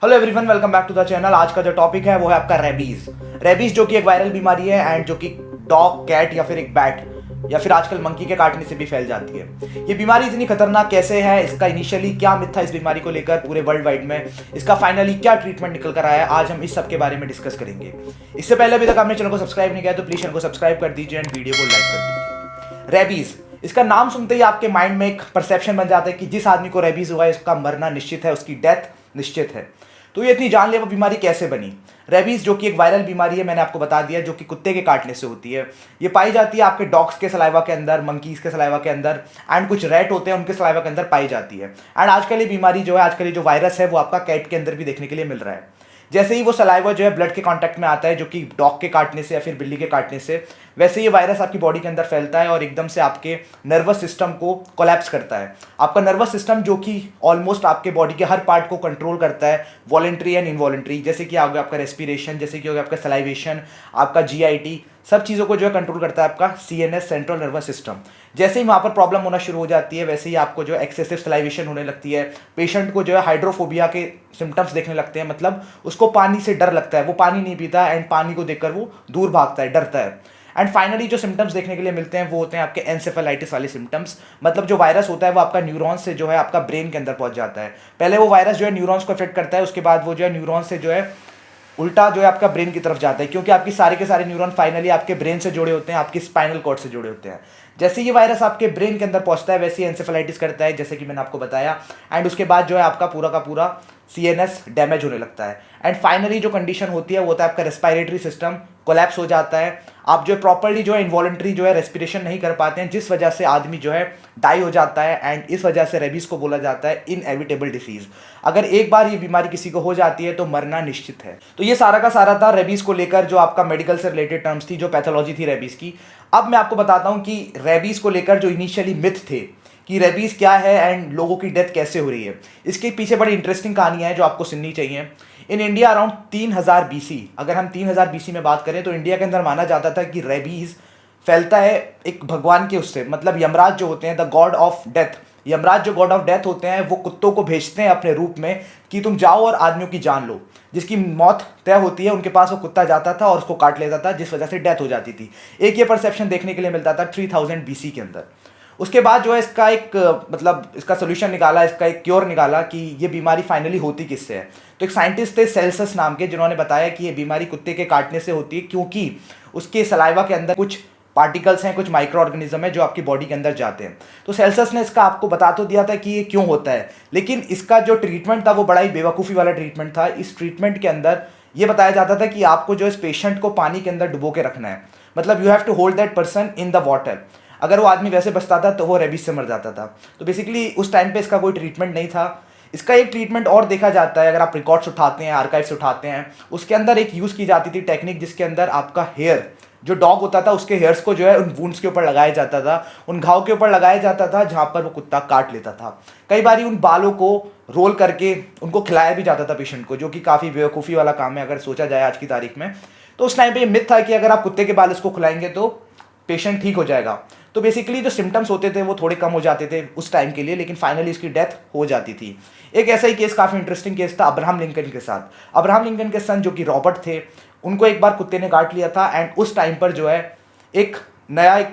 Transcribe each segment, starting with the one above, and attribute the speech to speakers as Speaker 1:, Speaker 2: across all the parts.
Speaker 1: Hello everyone, welcome back to the channel. आज का जो टॉपिक है वो है आपका रेबीज। रेबीज जो कि एक वायरल बीमारी है एंड जो कि डॉग, कैट या फिर एक बैट या फिर आजकल मंकी के काटने से भी फैल जाती है। ये बीमारी इतनी खतरनाक कैसे है, इसका इनिशियली क्या मिथ था इस बीमारी को लेकर पूरे वर्ल्ड वाइड में, इसका फाइनली क्या ट्रीटमेंट निकल कर आया है, आज हम इस सब के बारे में डिस्कस करेंगे। इससे पहले अभी तक आपने चैनल को सब्सक्राइब नहीं किया तो प्लीज चैनल को सब्सक्राइब कर दीजिए एंड वीडियो को लाइक कर दीजिए। रेबीज, इसका नाम सुनते ही आपके माइंड में एक परसेप्शन बन जाता है कि जिस आदमी को रेबीज हुआ है इसका मरना निश्चित है, उसकी डेथ निश्चित है। तो ये इतनी जानलेवा बीमारी कैसे बनी? रेबीज जो कि एक वायरल बीमारी है, मैंने आपको बता दिया, जो कि कुत्ते के काटने से होती है। ये पाई जाती है आपके डॉग्स के सलाइवा के अंदर, मंकीज के सलाइवा के अंदर एंड कुछ रैट होते हैं उनके सलाइवा के अंदर पाई जाती है। एंड आजकल ये बीमारी जो है, आजकल ये जो वायरस है वो आपका कैट के अंदर भी देखने के लिए मिल रहा है। जैसे ही वो सलाइवा जो है ब्लड के कांटेक्ट में आता है, जो कि डॉग के काटने से या फिर बिल्ली के काटने से, वैसे ये वायरस आपकी बॉडी के अंदर फैलता है और एकदम से आपके नर्वस सिस्टम को कोलैप्स करता है। आपका नर्वस सिस्टम जो कि ऑलमोस्ट आपके बॉडी के हर पार्ट को कंट्रोल करता है, वॉलेंट्री एंड इनवॉलेंट्री, जैसे कि हो गया आपका रेस्पिरेशन, जैसे कि हो गया आपका सलाइवेशन, आपका जीआईटी, सब चीज़ों को जो है कंट्रोल करता है आपका सीएनएस, सेंट्रल नर्वस सिस्टम। जैसे ही वहाँ पर प्रॉब्लम होना शुरू हो जाती है, वैसे ही आपको जो है एक्सेसिव सलाइवेशन होने लगती है। पेशेंट को जो है हाइड्रोफोबिया के सिम्टम्स देखने लगते हैं, मतलब उसको पानी से डर लगता है, वो पानी नहीं पीता एंड पानी को देखकर वो दूर भागता है, डरता है। एंड फाइनली जो सिम्टम्स देखने के लिए मिलते हैं वो होते हैं आपके एनसेफेलाइटिस वाले सिम्टम्स। मतलब जो वायरस होता है वो आपका न्यूरॉन्स से जो है आपका ब्रेन के अंदर पहुंच जाता है। पहले वो वायरस जो है न्यूरॉन्स को अफेक्ट करता है, उसके बाद वो जो है न्यूरॉन्स से जो है उल्टा जो है आपका ब्रेन की तरफ जाता है, क्योंकि आपकी सारे के सारे न्यूरॉन फाइनली आपके ब्रेन से जुड़े होते हैं, आपकी स्पाइनल कॉर्ड से जुड़े होते हैं। जैसे ये वायरस आपके ब्रेन के अंदर पहुंचता है वैसे ही एंसेफेलाइटिस करता है, जैसे कि मैंने आपको बताया। एंड उसके बाद जो है आपका पूरा का पूरा सीएनएस डैमेज होने लगता है। एंड फाइनली जो कंडीशन होती है वो होता है आपका रेस्पिरेटरी सिस्टम कोलैप्स हो जाता है। आप जो है प्रॉपर्ली जो है इनवॉलेंट्री जो है रेस्पिरेशन नहीं कर पाते हैं, जिस वजह से आदमी जो है डाई हो जाता है। एंड इस वजह से रेबीज को बोला जाता है इनएविटेबल डिसीज। अगर एक बार ये बीमारी किसी को हो जाती है तो मरना निश्चित है। तो ये सारा का सारा था रेबीज को लेकर, जो आपका मेडिकल से रिलेटेड टर्म्स थी, जो पैथोलॉजी थी रेबीज की। अब मैं आपको बताता हूं कि रेबीज को लेकर जो इनिशियली मिथ थे कि रेबीज क्या है एंड लोगों की डेथ कैसे हो रही है, इसके पीछे बड़ी इंटरेस्टिंग कहानियां हैं जो आपको सुननी चाहिए। इन इंडिया अराउंड 3000 बीसी, अगर हम 3000 बीसी में बात करें तो इंडिया के अंदर माना जाता था कि रेबीज फैलता है एक भगवान के उससे, मतलब यमराज जो होते हैं, the God of death. Yamraj जो गॉड ऑफ डेथ होते हैं वो कुत्तों को भेजते हैं अपने रूप में कि तुम जाओ और आदमियों की जान लो। जिसकी मौत तय होती है उनके पास वो कुत्ता जाता था और उसको काट लेता था, जिस वजह से डेथ हो जाती थी। एक ये परसेप्शन देखने के लिए मिलता था 3000 बीसी के अंदर। उसके बाद जो है इसका एक मतलब इसका सोल्यूशन निकाला, इसका एक क्योर निकाला कि ये बीमारी फाइनली होती किससे है। तो एक साइंटिस्ट थे सेल्सस नाम के, जिन्होंने बताया कि ये बीमारी कुत्ते के काटने से होती है, क्योंकि उसके सलाइवा के अंदर कुछ पार्टिकल्स हैं, कुछ माइक्रो ऑर्गेनिज्म है जो आपकी बॉडी के अंदर जाते हैं। तो सेल्सस ने इसका आपको बता तो दिया था कि ये क्यों होता है, लेकिन इसका जो ट्रीटमेंट था वो बड़ा ही बेवकूफ़ी वाला ट्रीटमेंट था। इस ट्रीटमेंट के अंदर ये बताया जाता था कि आपको जो इस पेशेंट को पानी के अंदर डुबो के रखना है, मतलब you have to hold that person in the water. अगर वो आदमी वैसे बचता था तो वो रेबीज से मर जाता था। तो बेसिकली उस टाइम पे इसका कोई ट्रीटमेंट नहीं था। इसका एक ट्रीटमेंट और देखा जाता है, अगर आप रिकॉर्ड्स उठाते हैं, आर्काइव्स उठाते हैं, उसके अंदर एक यूज़ की जाती थी टेक्निक, जिसके अंदर आपका हेयर, जो डॉग होता था उसके हेयर्स को जो है उन वुंड्स के ऊपर लगाया जाता था, उन घाव के ऊपर लगाया जाता था जहाँ पर वो कुत्ता काट लेता था। कई बार उन बालों को रोल करके उनको खिलाया भी जाता था पेशेंट को, जो कि काफ़ी बेवकूफ़ी वाला काम है अगर सोचा जाए आज की तारीख में। तो उस टाइम पे ये मिथ था कि अगर आप कुत्ते के बाल इसको खुलाएंगे तो पेशेंट ठीक हो जाएगा। तो बेसिकली जो सिम्टम्स होते थे वो थोड़े कम हो जाते थे उस टाइम के लिए, लेकिन फाइनली इसकी डेथ हो जाती थी। एक ऐसा ही केस, काफ़ी इंटरेस्टिंग केस था अब्राहम लिंकन के साथ। अब्राहम लिंकन के सन जो कि रॉबर्ट थे, उनको एक बार कुत्ते ने काट लिया था। एंड उस टाइम पर जो है एक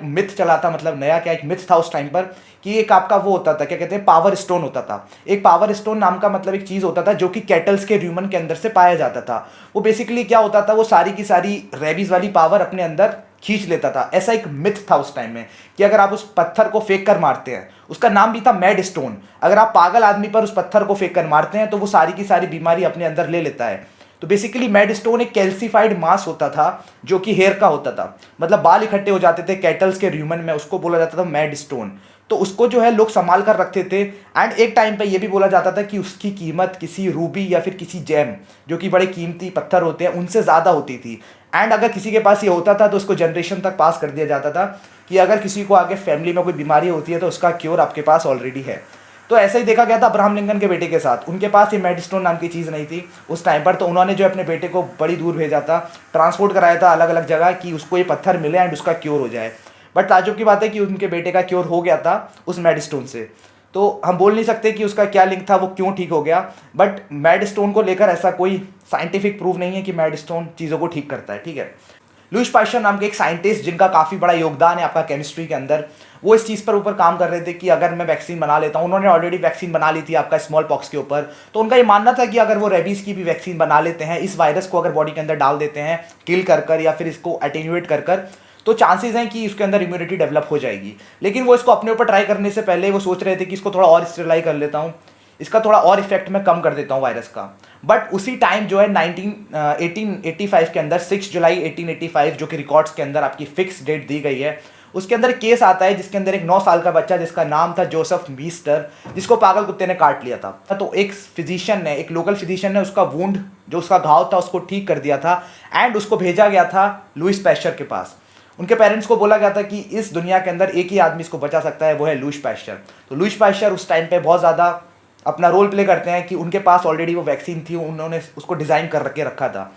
Speaker 1: मिथ चला था, मतलब नया क्या, एक मिथ था उस टाइम पर कि एक आपका वो होता था, क्या कहते हैं, पावर स्टोन होता था। एक पावर स्टोन नाम का मतलब एक चीज़ होता था जो कि कैटल्स के र्यूमन के अंदर से पाया जाता था। वो बेसिकली क्या होता था, वो सारी की सारी रेबीज वाली पावर अपने अंदर खींच लेता था। ऐसा एक मिथ था उस टाइम में कि अगर आप उस पत्थर को फेंक कर मारते हैं, उसका नाम भी था मैड स्टोन, अगर आप पागल आदमी पर उस पत्थर को फेंक कर मारते हैं तो वो सारी की सारी बीमारी अपने अंदर ले लेता है। तो बेसिकली मैड स्टोन एक कैल्सीफाइड मास होता था जो कि हेयर का होता था, मतलब बाल इकट्ठे हो जाते थे कैटल्स के र्यूमन में, उसको बोला जाता था मैड स्टोन। तो उसको जो है लोग संभाल कर रखते थे। एंड एक टाइम पे ये भी बोला जाता था कि उसकी कीमत किसी रूबी या फिर किसी जेम, जो कि बड़े कीमती पत्थर होते हैं, उनसे ज़्यादा होती थी। एंड अगर किसी के पास ये होता था तो उसको जनरेशन तक पास कर दिया जाता था कि अगर किसी को आगे फैमिली में कोई बीमारी होती है तो उसका क्योर आपके पास ऑलरेडी है। तो ऐसा ही देखा गया था अब्राहम लिंकन के बेटे के साथ। उनके पास ये मेडस्टोन नाम की चीज़ नहीं थी उस टाइम पर, तो उन्होंने जो अपने बेटे को बड़ी दूर भेजा था, ट्रांसपोर्ट कराया था अलग अलग जगह कि उसको ये पत्थर मिले एंड उसका क्योर हो जाए। बट ताज्जुब की बात है कि उनके बेटे का क्योर हो गया था उस मेडस्टोन से। तो हम बोल नहीं सकते कि उसका क्या लिंक था, वो क्यों ठीक हो गया, बट मैड स्टोन को लेकर ऐसा कोई साइंटिफिक प्रूफ नहीं है कि मैड स्टोन चीज़ों को ठीक करता है, ठीक है। लुईस पास्चर नाम के एक साइंटिस्ट जिनका काफ़ी बड़ा योगदान है आपका केमिस्ट्री के अंदर, वो इस चीज़ पर ऊपर काम कर रहे थे कि अगर मैं वैक्सीन बना लेता हूँ, उन्होंने ऑलरेडी वैक्सीन बना ली थी आपका स्मॉल पॉक्स के ऊपर, तो उनका ये मानना था कि अगर वो रेबीज़ की भी वैक्सीन बना लेते हैं, इस वायरस को अगर बॉडी के अंदर डाल देते हैं किल कर कर या फिर इसको अटेन्यूएट कर कर, तो चांसेस हैं कि उसके अंदर इम्यूनिटी डेवलप हो जाएगी। लेकिन वो इसको अपने ऊपर ट्राई करने से पहले वो सोच रहे थे कि इसको थोड़ा और स्टेरलाइज कर लेता हूँ, इसका थोड़ा और इफेक्ट मैं कम कर देता हूँ वायरस का। बट उसी टाइम जो है 1885 के अंदर 6 जुलाई 1885 जो कि रिकॉर्ड्स के अंदर आपकी फिक्स डेट दी गई है, उसके अंदर केस आता है जिसके अंदर एक 9 साल का बच्चा जिसका नाम था जोसेफ मीस्टर, जिसको पागल कुत्ते ने काट लिया था। तो एक फिजिशियन ने, एक लोकल फिजिशियन ने उसका वुंड, जो उसका घाव था, उसको ठीक कर दिया था एंड उसको भेजा गया था लुईस पास्चर के पास। उनके पेरेंट्स को बोला गया था कि इस दुनिया के अंदर एक ही आदमी इसको बचा सकता है, वो है लुईस पास्चर। तो लुईस पास्चर उस टाइम पे बहुत ज़्यादा अपना रोल प्ले करते हैं कि उनके पास ऑलरेडी वो वैक्सीन थी, उन्होंने उसको डिज़ाइन कर के रखा था।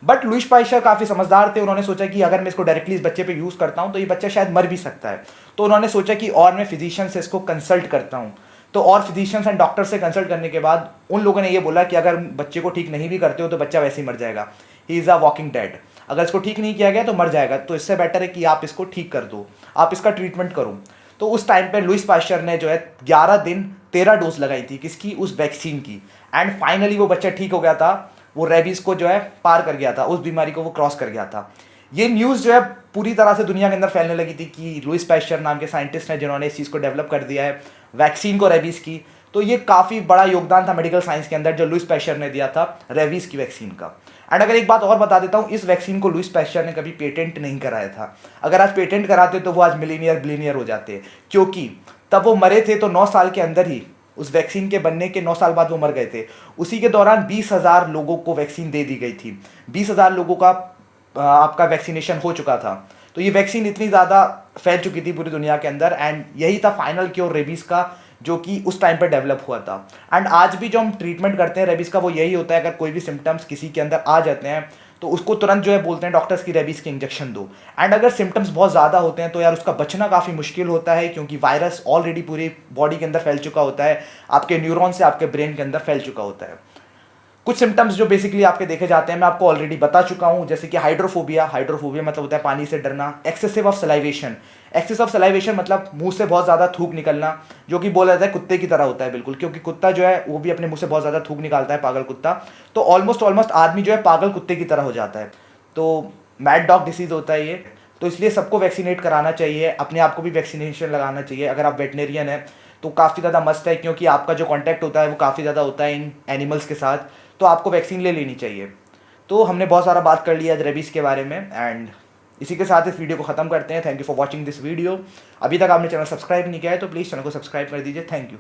Speaker 1: बट लुईस पास्चर काफ़ी समझदार थे, उन्होंने सोचा कि अगर मैं इसको डायरेक्टली इस बच्चे पे यूज़ करता हूँ तो ये बच्चा शायद मर भी सकता है। तो उन्होंने सोचा कि और मैं फिजिशियन से इसको कंसल्ट करता हूँ। तो और फिजिशियंस एंड डॉक्टर से कंसल्ट करने के बाद उन लोगों ने ये बोला कि अगर बच्चे को ठीक नहीं भी करते हो तो बच्चा वैसे ही मर जाएगा, he is a walking dead. अगर इसको ठीक नहीं किया गया तो मर जाएगा, तो इससे बेटर है कि आप इसको ठीक कर दो, आप इसका ट्रीटमेंट करो। तो उस टाइम पे लुईस पास्चर ने जो है 11 दिन 13 डोज लगाई थी, किसकी? उस वैक्सीन की। एंड फाइनली वो बच्चा ठीक हो गया था, वो रेबीज़ को जो है पार कर गया था, उस बीमारी को वो क्रॉस कर गया था। ये न्यूज़ जो है पूरी तरह से दुनिया के अंदर फैलने लगी थी कि लुईस पास्चर नाम के साइंटिस्ट हैं जिन्होंने इस चीज़ को डेवलप कर दिया है, वैक्सीन को, रेबीज़ की। तो ये काफ़ी बड़ा योगदान था मेडिकल साइंस के अंदर जो लुईस पास्चर ने दिया था रेबीज़ की वैक्सीन का। एंड अगर एक बात और बता देता हूँ, इस वैक्सीन को लुईस पास्चर ने कभी पेटेंट नहीं कराया था। अगर आज पेटेंट कराते तो वो आज मिलीनियर बिलीनियर हो जाते, क्योंकि तब वो मरे थे तो 9 साल के अंदर ही, उस वैक्सीन के बनने के 9 साल बाद वो मर गए थे। उसी के दौरान 20,000 लोगों को वैक्सीन दे दी गई थी, 20,000 लोगों का आपका वैक्सीनेशन हो चुका था। तो ये वैक्सीन इतनी ज़्यादा फैल चुकी थी पूरी दुनिया के अंदर, एंड यही था फाइनल क्योर रेबीज़ का, जो कि उस टाइम पर डेवलप हुआ था। एंड आज भी जो हम ट्रीटमेंट करते हैं रेबीज़ का वो यही होता है, अगर कोई भी सिम्टम्स किसी के अंदर आ जाते हैं तो उसको तुरंत जो है बोलते हैं डॉक्टर्स की रेबीज़ के इंजेक्शन दो। एंड अगर सिम्टम्स बहुत ज़्यादा होते हैं तो यार उसका बचना काफ़ी मुश्किल होता है, क्योंकि वायरस ऑलरेडी पूरी बॉडी के अंदर फैल चुका होता है, आपके न्यूरॉन से आपके ब्रेन के अंदर फैल चुका होता है। कुछ सिम्टम्स जो बेसिकली आपके देखे जाते हैं मैं आपको ऑलरेडी बता चुका हूँ, जैसे कि हाइड्रोफोबिया। हाइड्रोफोबिया मतलब होता है पानी से डरना। Excessive of salivation, excess of salivation मतलब मुंह से बहुत ज़्यादा थूक निकलना, जो कि बोला जाता है कुत्ते की तरह होता है बिल्कुल, क्योंकि कुत्ता जो है वो भी अपने मुंह से बहुत ज़्यादा थूक निकालता है, पागल कुत्ता। तो ऑलमोस्ट आदमी जो है पागल कुत्ते की तरह हो जाता है। तो मैड डॉग डिसीज़ होता है ये। तो इसलिए सबको वैक्सीनेट कराना चाहिए, अपने आप को भी वैक्सीनेशन लगाना चाहिए। अगर आप वेटनेरियन हैं तो काफ़ी ज़्यादा मस्त है, क्योंकि आपका जो कॉन्टैक्ट होता है वो काफ़ी ज़्यादा होता है इन एनिमल्स के साथ, तो आपको वैक्सीन ले लेनी चाहिए। तो हमने बहुत सारा बात कर लिया रेबीज़ के बारे में, एंड इसी के साथ इस वीडियो को ख़त्म करते हैं। Thank you for watching this video. अभी तक आपने चैनल सब्सक्राइब नहीं किया है तो प्लीज़ चैनल को सब्सक्राइब कर दीजिए। Thank you.